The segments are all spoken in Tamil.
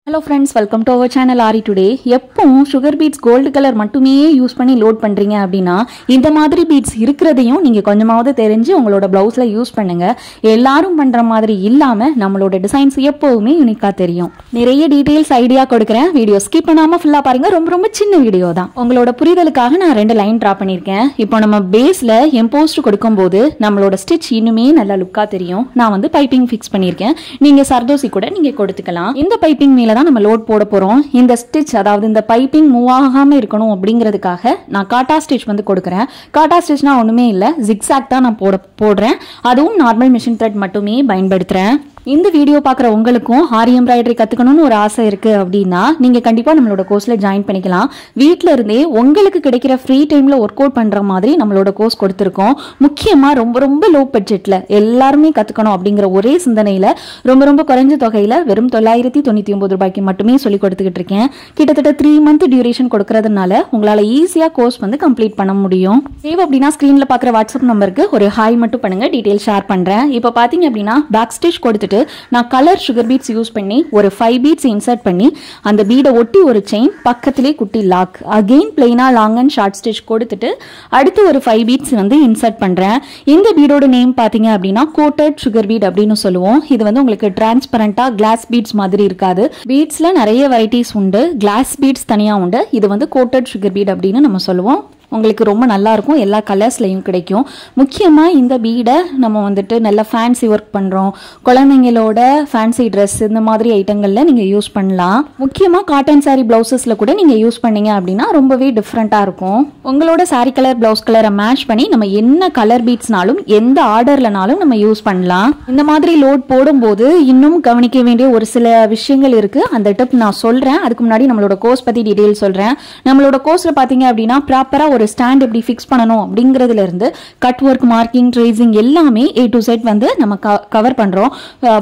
Hello friends, welcome to our channel Ari today. எப்பவும் sugar beads gold color மட்டுமே யூஸ் பண்ணி லோட் பண்றீங்க அப்படினா இந்த மாதிரி beads இருக்குறதையும் நீங்க கொஞ்சமாவது தெரிஞ்சு உங்களோட ப்ளவுஸ்ல யூஸ் பண்ணுங்க. எல்லாரும் பண்ற மாதிரி இல்லாம நம்மளோட டிசைன்ஸ் எப்பவுமே யூனிக்கா தெரியும். நிறைய டீடைல்ஸ் ஐடியா கொடுக்கிறேன். வீடியோ ஸ்கிப் பண்ணாம ஃபுல்லா பாருங்க. ரொம்ப சின்ன வீடியோ தான். உங்களோட புரிதலுக்காக நான் ரெண்டு லைன் டிரா பண்ணிருக்கேன். இப்போ நம்ம பேஸ்ல எம்போஸ்ட் கொடுக்கும்போது நம்மளோட ஸ்டிட்ச் இன்னுமே நல்ல லுக்கா தெரியும். நான் வந்து பைப்பிங் ஃபிக்ஸ் பண்ணிருக்கேன். நீங்க சர்தோசி கூட நீங்க கொடுத்துக்கலாம். இந்த பைப்பிங் மேல நம்ம லோட் போட போறோம். இந்த ஸ்டிட்ச் அதாவது இந்த பைப்பிங் மூவ் ஆகாம இருக்கணும் அப்படிங்கிறதுக்காக நான் காட்டா ஸ்டிட்ச் வந்து கொடுக்கிறேன். காட்டா ஸ்டிட்ச்னா ஒண்ணுமே இல்ல, ஜிக்ஸாக் தான் நான் போடுறேன். அதுவும் நார்மல் மிஷின் த்ரெட் மட்டுமே பயன்படுத்துறேன். இந்த வீடியோ பார்க்குற உங்களுக்கும் ஆரி எம்ப்ராய்டரி கற்றுக்கணும்னு ஒரு ஆசை இருக்குது அப்படின்னா நீங்கள் கண்டிப்பாக நம்மளோட கோர்ஸில் ஜாயின் பண்ணிக்கலாம். வீட்டில் இருந்தே உங்களுக்கு கிடைக்கிற ஃப்ரீ டைமில் ஒர்க் அவுட் பண்ணுற மாதிரி நம்மளோட கோர்ஸ் கொடுத்துருக்கோம். முக்கியமாக ரொம்ப லோ பட்ஜெட்டில் எல்லாருமே கற்றுக்கணும் அப்படிங்கிற ஒரே சிந்தனையில் ரொம்ப குறைஞ்ச தொகையில் வெறும் 999 ரூபாய்க்கு மட்டுமே சொல்லி கொடுத்துக்கிட்டு இருக்கேன். கிட்டத்தட்ட 3 மந்த் டியூரேஷன் கொடுக்கறதுனால உங்களால் ஈஸியாக கோர்ஸ் வந்து கம்ப்ளீட் பண்ண முடியும். சேவ் அப்படின்னா ஸ்க்ரீனில் பார்க்குற வாட்ஸ்அப் நம்பருக்கு ஒரு ஹாய் மட்டும் பண்ணுங்கள், டீட்டெயில் ஷேர் பண்ணுறேன். இப்போ பார்த்தீங்க அப்படின்னா பேக் ஸ்டிச் கொடுத்துட்டு நான் கலர் சுகர் பீட்ஸ் யூஸ் பண்ணி ஒரு 5 பீட்ஸ் இன்சர்ட் பண்ணி அந்த பீடை ஒட்டி ஒரு செயின், பக்கத்திலே குட்டி லாக், அகைன் பிளைனா லாங் அண்ட் ஷார்ட் ஸ்டிச் கொடுத்துட்டு அடுத்து ஒரு 5 பீட்ஸ் வந்து இன்சர்ட் பண்றேன். இந்த பீடோட நேம் பாத்தீங்க அப்படின்னா கோட்டட் சுகர் பீட் அப்படின்னு சொல்லுவோம். இது வந்து உங்களுக்கு டிரான்ஸ்பரண்டா கிளாஸ் பீட்ஸ் மாதிரி இருக்காது. பீட்ஸ்ல நிறைய வெரைட்டிஸ் உண்டு, கிளாஸ் பீட்ஸ் தனியா உண்டு. இது வந்து கோட்டட் சுகர் பீட் அப்படின்னு நம்ம சொல்லுவோம். உங்களுக்கு ரொம்ப நல்லா இருக்கும், எல்லா கலர்ஸ்லையும் கிடைக்கும். முக்கியமாக இந்த பீடை நம்ம வந்துட்டு நல்லா ஃபேன்சி ஒர்க் பண்ணுறோம், குழந்தைங்களோட ஃபேன்சி ட்ரெஸ் இந்த மாதிரி ஐட்டங்களில் நீங்கள் யூஸ் பண்ணலாம். முக்கியமாக காட்டன் சாரீ ப்ளவுசஸில் கூட நீங்கள் யூஸ் பண்ணீங்க அப்படின்னா ரொம்பவே டிஃப்ரெண்ட்டாக இருக்கும். உங்களோட சாரீ கலர் ப்ளவுஸ் கலரை மேட்ச் பண்ணி நம்ம என்ன கலர் பீட்ஸ்னாலும் எந்த ஆர்டர்லனாலும் நம்ம யூஸ் பண்ணலாம். இந்த மாதிரி லோட் போடும்போது இன்னும் கவனிக்க வேண்டிய ஒரு சில விஷயங்கள் இருக்குது. அந்த டிப் நான் சொல்கிறேன். அதுக்கு முன்னாடி நம்மளோட கோர்ஸ் பற்றி டீட்டெயில் சொல்கிறேன். நம்மளோட கோர்ஸில் பார்த்தீங்க அப்படின்னா ப்ராப்பராக ஒரு ஸ்டாண்ட் எப்படி ஃபிக்ஸ் பண்ணணும் அப்படிங்கிறதுல இருந்து கட் ஒர்க், மார்க்கிங், ட்ரேசிங் எல்லாமே A to Z வந்து நம்ம கவர் பண்றோம்.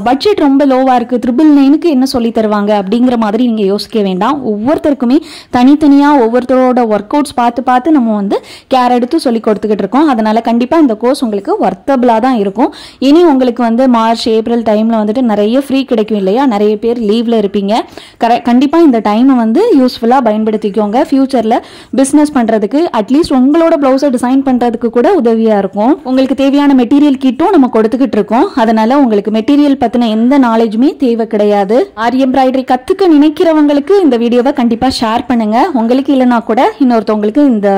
பட்ஜெட் ரொம்ப லோவா இருக்கு, 999க்கு என்ன சொல்லி தருவாங்க அப்படிங்கிற மாதிரி நீங்க யோசிக்க வேண்டாம். ஒவ்வொருத்தருக்குமே தனித்தனியா ஒவ்வொருத்தரோட ஒர்க் அவுட்ஸ் பார்த்து நம்ம வந்து கேர் எடுத்து சொல்லி கொடுத்துக்கிட்டு இருக்கோம். அதனால கண்டிப்பா இந்த கோர்ஸ் உங்களுக்கு வர்த்தபிளா தான் இருக்கும். இனி உங்களுக்கு வந்து மார்ச் ஏப்ரல் டைம்ல வந்துட்டு நிறைய ஃப்ரீ கிடைக்கும் இல்லையா, நிறைய பேர் லீவ்ல இருப்பீங்க. கண்டிப்பா இந்த டைமை வந்து யூஸ்ஃபுல்லா பயன்படுத்திக்கோங்க. ஃபியூச்சர்ல பிசினஸ் பண்றதுக்கு அட்லீஸ்ட் உங்களோட பிளவுஸை டிசைன் பண்றதுக்கு கூட உதவியா இருக்கும். உங்களுக்கு தேவையான மெட்டீரியல் கிட்டும் நம்ம கொடுத்துக்கிட்டு இருக்கோம். அதனால உங்களுக்கு மெட்டீரியல் பத்தின எந்த நாலேஜுமே தேவை கிடையாது. ஆரி எம்ப்ராய்டரி கத்துக்க நினைக்கிறவங்களுக்கு இந்த வீடியோவை கண்டிப்பா ஷேர் பண்ணுங்க. உங்களுக்கு இல்லைன்னா கூட இன்னொருத்தவங்களுக்கு இந்த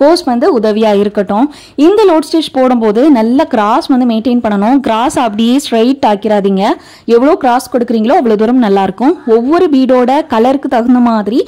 கோர்ஸ் வந்து உதவியா இருக்கட்டும். இந்த லோட் ஸ்டிச் போடும்போது நல்ல கிராஸ் வந்து மெயின்டைன் பண்ணணும். கிராஸ் அப்படியே ஸ்ட்ரைட் ஆக்கிராதீங்க. எவ்வளோ கிராஸ் கொடுக்குறீங்களோ அவ்வளோ தூரம் நல்லா இருக்கும். ஒவ்வொரு பீடோட கலருக்கு தகுந்த மாதிரி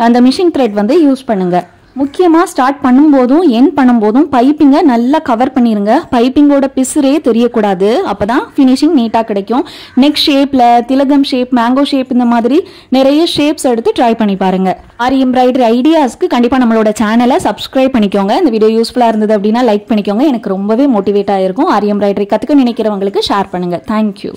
அந்த மிஷின் த்ரெட் வந்து யூஸ் பண்ணுங்க. முக்கியமாக ஸ்டார்ட் பண்ணும்போதும் என் பண்ணும்போதும் பைப்பிங்கை நல்லா கவர் பண்ணிருங்க. பைப்பிங்கோட பிசுரே தெரியக்கூடாது. அப்போ தான் ஃபினிஷிங் நீட்டாக கிடைக்கும். நெக் ஷேப்பில், திலகம் ஷேப், மேங்கோ ஷேப் இந்த மாதிரி நிறைய ஷேப்ஸ் எடுத்து ட்ரை பண்ணி பாருங்க. ஆரி எம்ப்ராய்டரி ஐடியாஸ்க்கு கண்டிப்பாக நம்மளோட சேனலை சப்ஸ்கிரைப் பண்ணிக்கோங்க. இந்த வீடியோ யூஸ்ஃபுல்லாக இருந்தது அப்படின்னா லைக் பண்ணிக்கோங்க. எனக்கு ரொம்பவே மோட்டிவேட் ஆகிருக்கும். ஆரி எம்ப்ராய்டரி கற்றுக்க நினைக்கிறவங்களுக்கு ஷேர் பண்ணுங்க. தேங்க்யூ.